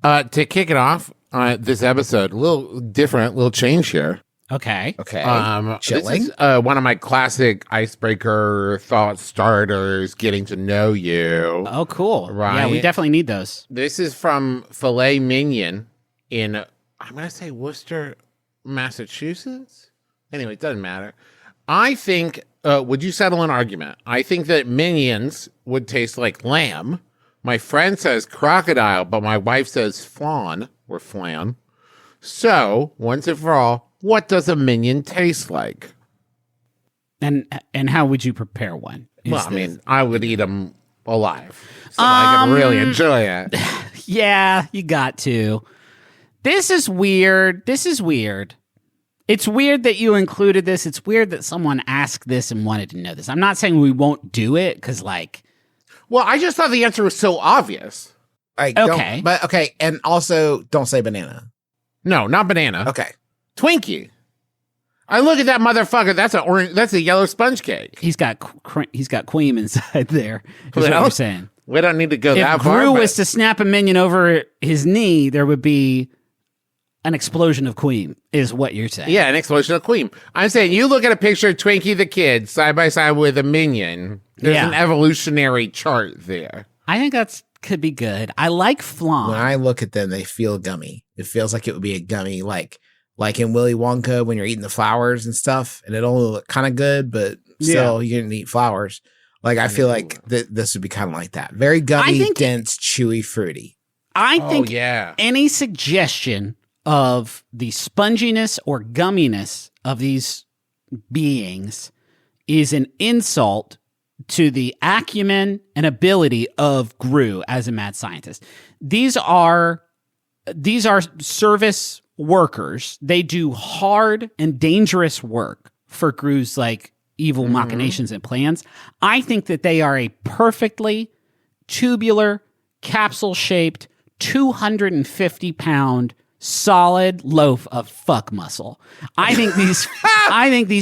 To kick it off, this episode, a little different, little change here. Okay. Chilling. This is one of my classic icebreaker thought starters, getting to know you. Oh, cool. Right. Yeah, we definitely need those. This is from A Minion in, I'm going to say Worcester, Massachusetts? Anyway, it doesn't matter. I think, would you settle an argument? I think that Minions would taste like lamb. My friend says crocodile, but my wife says fawn or flan. So, once and for all, what does a Minion taste like? And how would you prepare one? Well, I mean, I would eat them alive, so I could really enjoy it. Yeah, you got to. This is weird. It's weird that you included this. It's weird that someone asked this and wanted to know this. I'm not saying we won't do it, because, like... Well, I just thought the answer was so obvious. Okay. And also, don't say banana. No, not banana. Okay. Twinkie. I look at that motherfucker. That's a yellow sponge cake. He's got cream inside there. Is what you're saying. We don't need to go that If far. Gru was to snap a Minion over his knee, there would be an explosion of cream, is what you're saying. Yeah, an explosion of cream. I'm saying you look at a picture of Twinkie the Kid side by side with a Minion. There's an evolutionary chart there. I think could be good. I like flan. When I look at them, they feel gummy. It feels like it would be a gummy, like in Willy Wonka when you're eating the flowers and stuff, and it only look kind of good, but still you can eat flowers. Like I feel like this would be kind of like that. Very gummy, dense, chewy, fruity. I think any suggestion of the sponginess or gumminess of these beings is an insult to the acumen and ability of Gru as a mad scientist. These are service workers. They do hard and dangerous work for Gru's like evil machinations and plans. I think that they are a perfectly tubular, capsule-shaped, 250-pound solid loaf of fuck muscle. I think these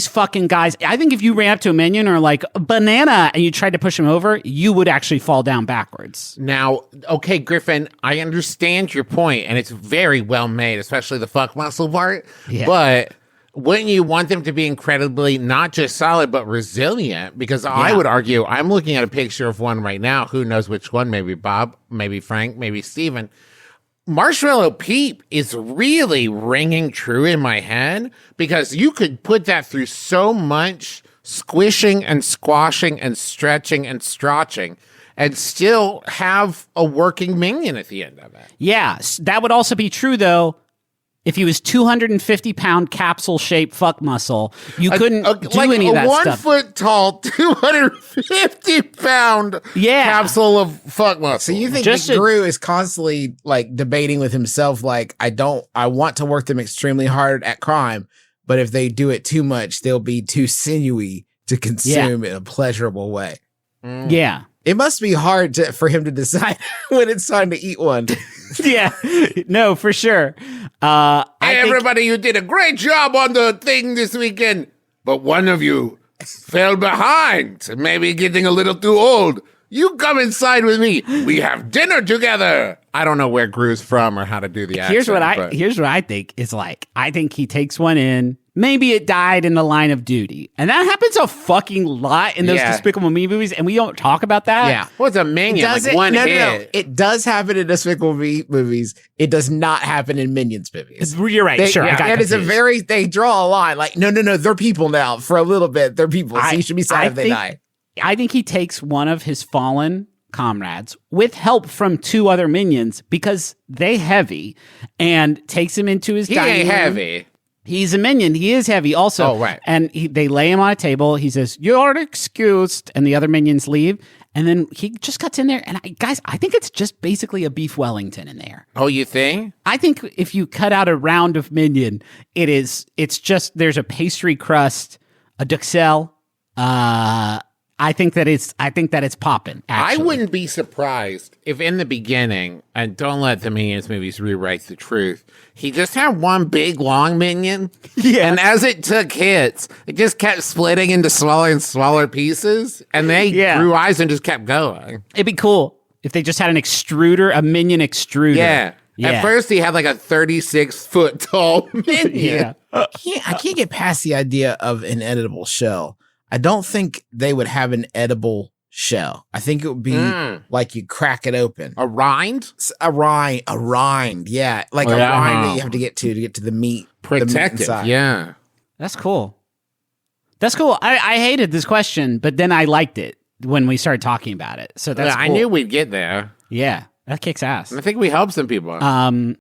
fucking guys, I think if you ran up to a Minion or like a banana and you tried to push him over, you would actually fall down backwards. Now, okay, Griffin, I understand your point, and it's very well made, especially the fuck muscle part. Yeah. But wouldn't you want them to be incredibly not just solid, but resilient? Because I would argue, I'm looking at a picture of one right now. Who knows which one? Maybe Bob, maybe Frank, maybe Steven. Marshmallow Peep is really ringing true in my head, because you could put that through so much squishing and squashing and stretching and stretching and still have a working Minion at the end of it. Yeah, that would also be true, though. If he was 250-pound capsule-shaped fuck muscle, you couldn't do any of that stuff. 1 foot tall, 250-pound capsule of fuck muscle. So you think Gru is constantly like debating with himself, like, I want to work them extremely hard at crime, but if they do it too much, they'll be too sinewy to consume in a pleasurable way. Yeah. It must be hard for him to decide when it's time to eat one. Yeah, no, for sure. Hey, everybody, you did a great job on the thing this weekend, but one of you fell behind, maybe getting a little too old. You come inside with me. We have dinner together. I don't know where Gru's from or how to do the accent. Here's what I think is like. I think he takes one in. Maybe it died in the line of duty. And that happens a fucking lot in those Despicable Me movies, and we don't talk about that. Yeah. What's a Minion? One hit. No. It does happen in Despicable Me movies. It does not happen in Minions movies. You're right. Sure. And it's they draw a line. Like, no, they're people now. For a little bit, they're people. So you should be sad if they die. I think he takes one of his fallen comrades with help from 2 other Minions because they heavy, and takes him into his dining room. He ain't heavy. He's a Minion. He is heavy also. Oh, right. And they lay him on a table. He says, "You're excused." And the other Minions leave. And then he just cuts in there. And I think it's just basically a beef Wellington in there. Oh, you think? I think if you cut out a round of Minion, it's just, there's a pastry crust, a duxelle, I think that it's popping. I wouldn't be surprised if in the beginning, and don't let the Minions movies rewrite the truth, he just had one big long Minion. Yeah. And as it took hits, it just kept splitting into smaller and smaller pieces. And they grew eyes and just kept going. It'd be cool if they just had an extruder, a Minion extruder. Yeah. At first, he had like a 36-foot tall minion. Yeah. I can't get past the idea of an edible shell. I don't think they would have an edible shell. I think it would be like you crack it open. A rind? A rind. Yeah. Like a rind that you have to get to the meat. Protective. The meat yeah. That's cool. I hated this question, but then I liked it when we started talking about it. So that's cool. I knew we'd get there. Yeah. That kicks ass. I think we helped some people.